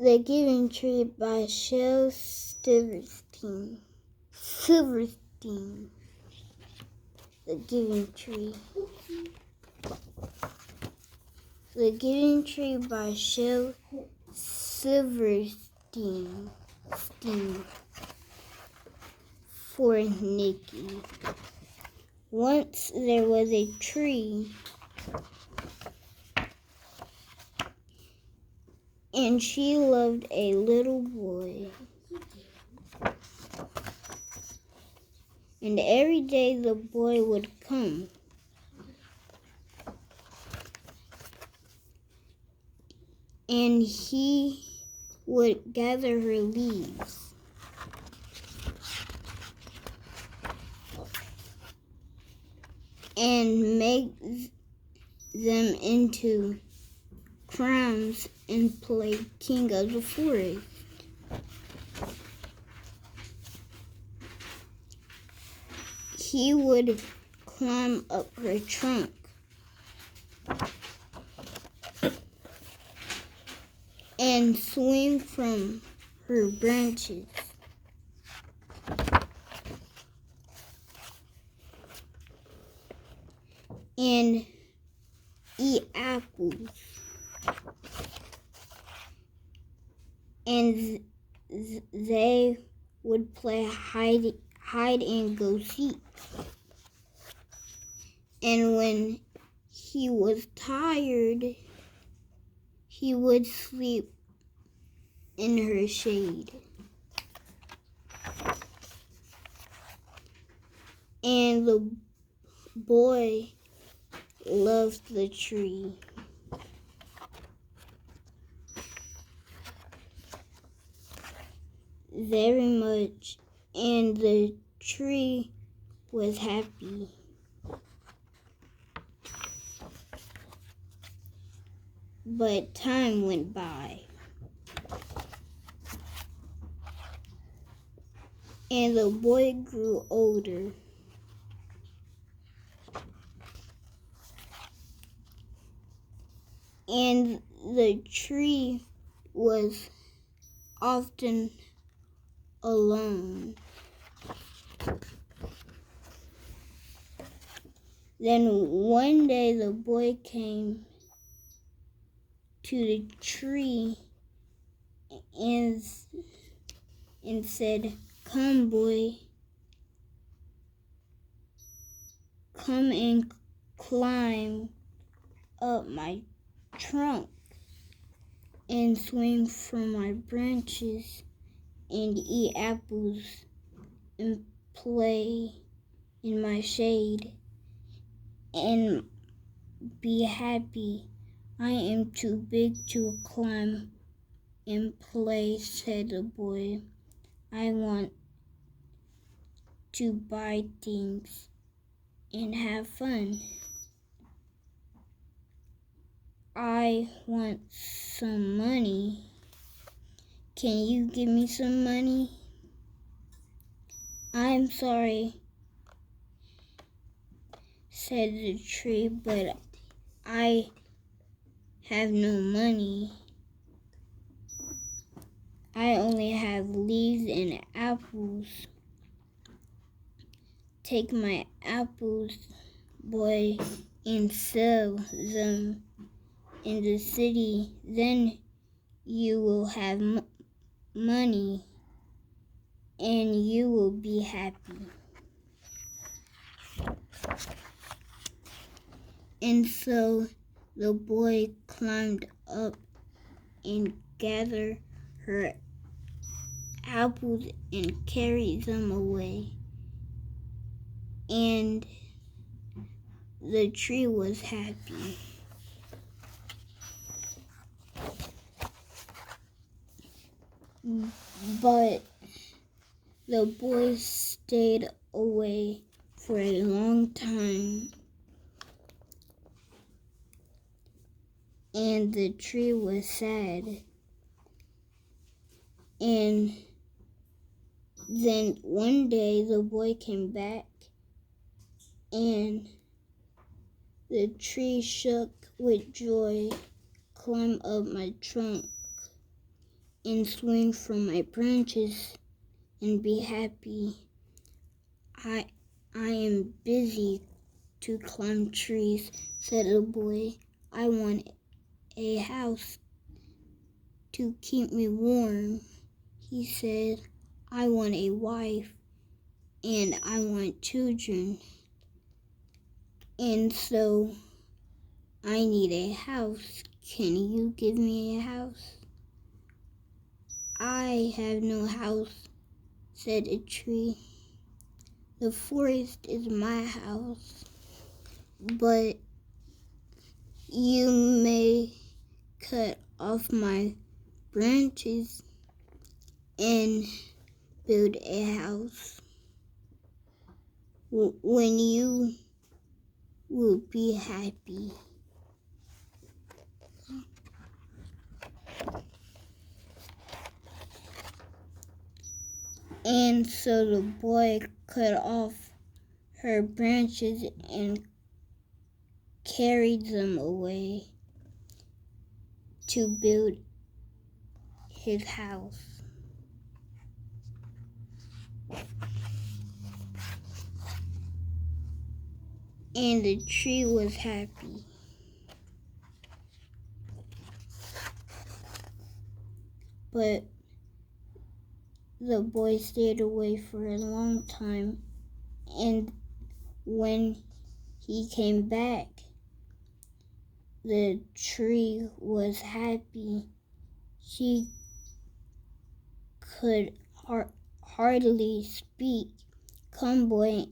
The Giving Tree by Shel Silverstein. The Giving Tree. The Giving Tree by Shel Silverstein. For Nikki. Once there was a tree, and she loved a little boy. And every day the boy would come. And he would gather her leaves. And make them into crowns and play king of the forest. He would climb up her trunk and swing from her branches. And eat apples. And they would play hide and go seek. And when he was tired, he would sleep in her shade. And the boy loved the tree. Very much, and the tree was happy. But time went by, and the boy grew older. And the tree was often alone. Then one day the boy came to the tree and said, "Come, boy, come and climb up my trunk and swing from my branches and eat apples and play in my shade and be happy. I am too big to climb and play," said the boy. "I want to buy things and have fun. I want some money. Can you give me some money?" "I'm sorry," said the tree, "but I have no money. I only have leaves and apples. Take my apples, boy, and sell them in the city. Then you will have money and you will be happy." And so the boy climbed up and gathered her apples and carried them away. And the tree was happy. But the boy stayed away for a long time. And the tree was sad. And then one day the boy came back, and the tree shook with joy. "Climb up my trunk and swing from my branches and be happy. I am busy to climb trees, said the boy. I want a house to keep me warm. He said, I want a wife and I want children. And so I need a house. Can you give me a house? I have no house, said a tree. The forest is my house, but you may cut off my branches and build a house when you will be happy. And so the boy cut off her branches and carried them away to build his house. And the tree was happy. But the boy stayed away for a long time, and when he came back, the tree was happy. She could hardly speak. Come, boy,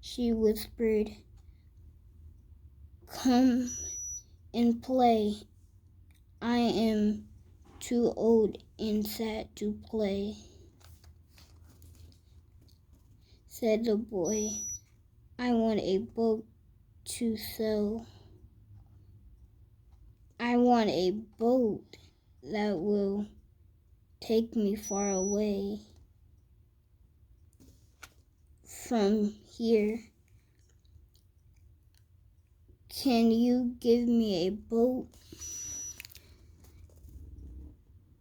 she whispered. Come and play. I am too old and sad to play, said the boy. I want a boat to sail. I want a boat that will take me far away from here. Can you give me a boat?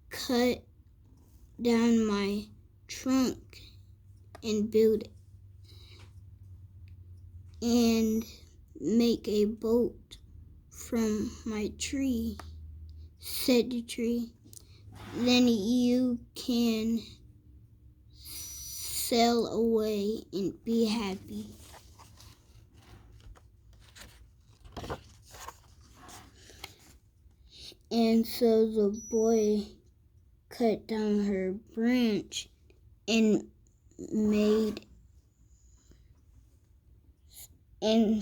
Cut down my trunk and build and make a boat from my tree, said the tree. Then you can sail away and be happy. And so the boy cut down her branch and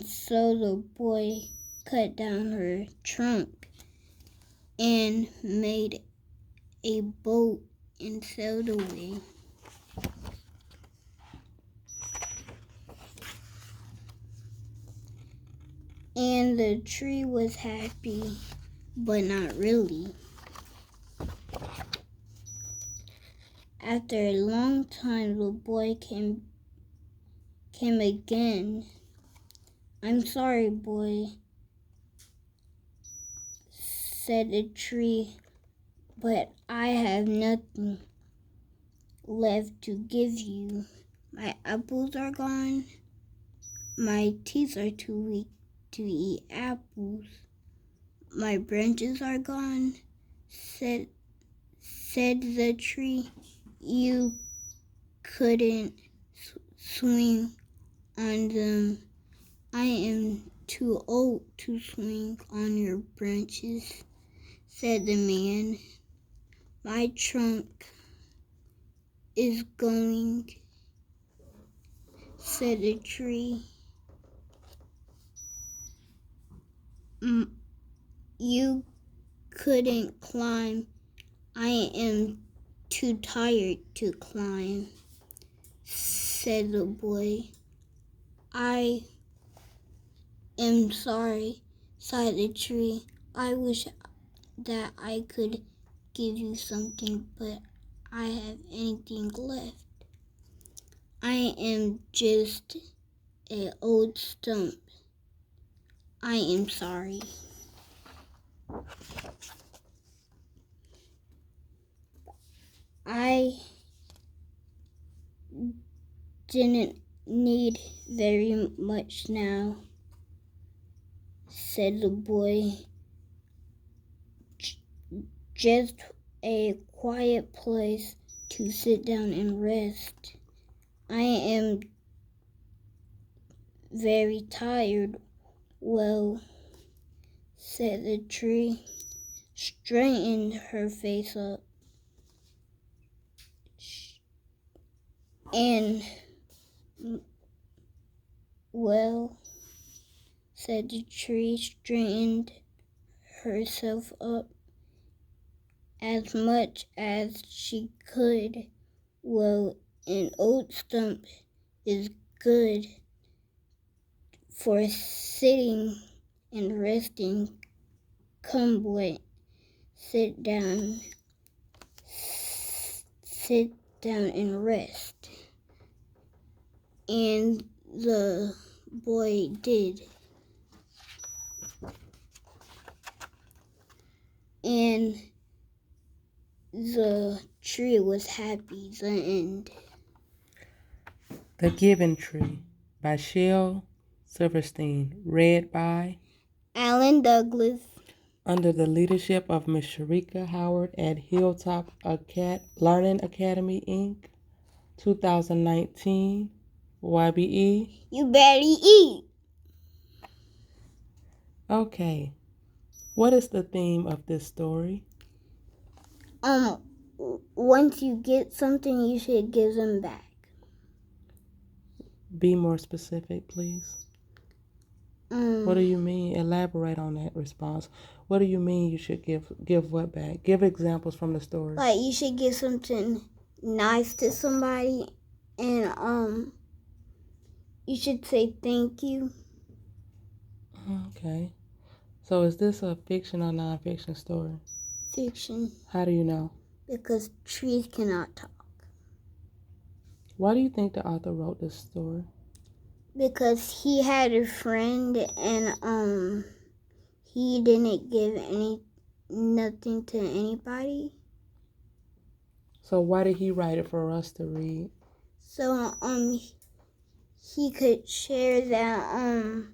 so the boy cut down her trunk and made a boat and sailed away. And the tree was happy, but not really. After a long time, the boy came again. I'm sorry, boy, said the tree, but I have nothing left to give you. My apples are gone. My teeth are too weak to eat apples. My branches are gone, said the tree. You couldn't swing on them. I am too old to swing on your branches, said the man. My trunk is going, said the tree. You couldn't climb. I am too tired to climb, said the boy. I am sorry, sighed the tree. I wish that I could give you something, but I have anything left. I am just an old stump. I am sorry. I didn't need very much now, said the boy. Just a quiet place to sit down and rest. I am very tired. Well, said the tree, straightened her face up. And, well, said the tree, straightened herself up as much as she could. Well, an old stump is good for sitting and resting. Come, boy, sit down. Sit down and rest. And the boy did. And the tree was happy. The end. The Giving Tree by Shel Silverstein. Read by Alan Douglas. Under the leadership of Ms. Sharika Howard at Hilltop Learning Academy, Inc. 2019. YBE. You better eat. Okay. What is the theme of this story? Once you get something, you should give them back. Be more specific, please. What do you mean? Elaborate on that response. What do you mean you should give what back? Give examples from the story. Like you should give something nice to somebody, and you should say thank you. Okay. So is this a fiction or non-fiction story? Fiction. How do you know? Because trees cannot talk. Why do you think the author wrote this story? Because he had a friend, and he didn't give nothing to anybody. So why did he write it for us to read? So he could share that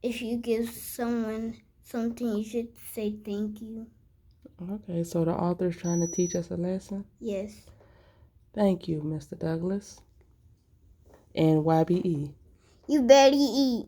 if you give someone something, you should say thank you. Okay, so the author's trying to teach us a lesson? Yes. Thank you, Mr. Douglas. And YBE. You better eat.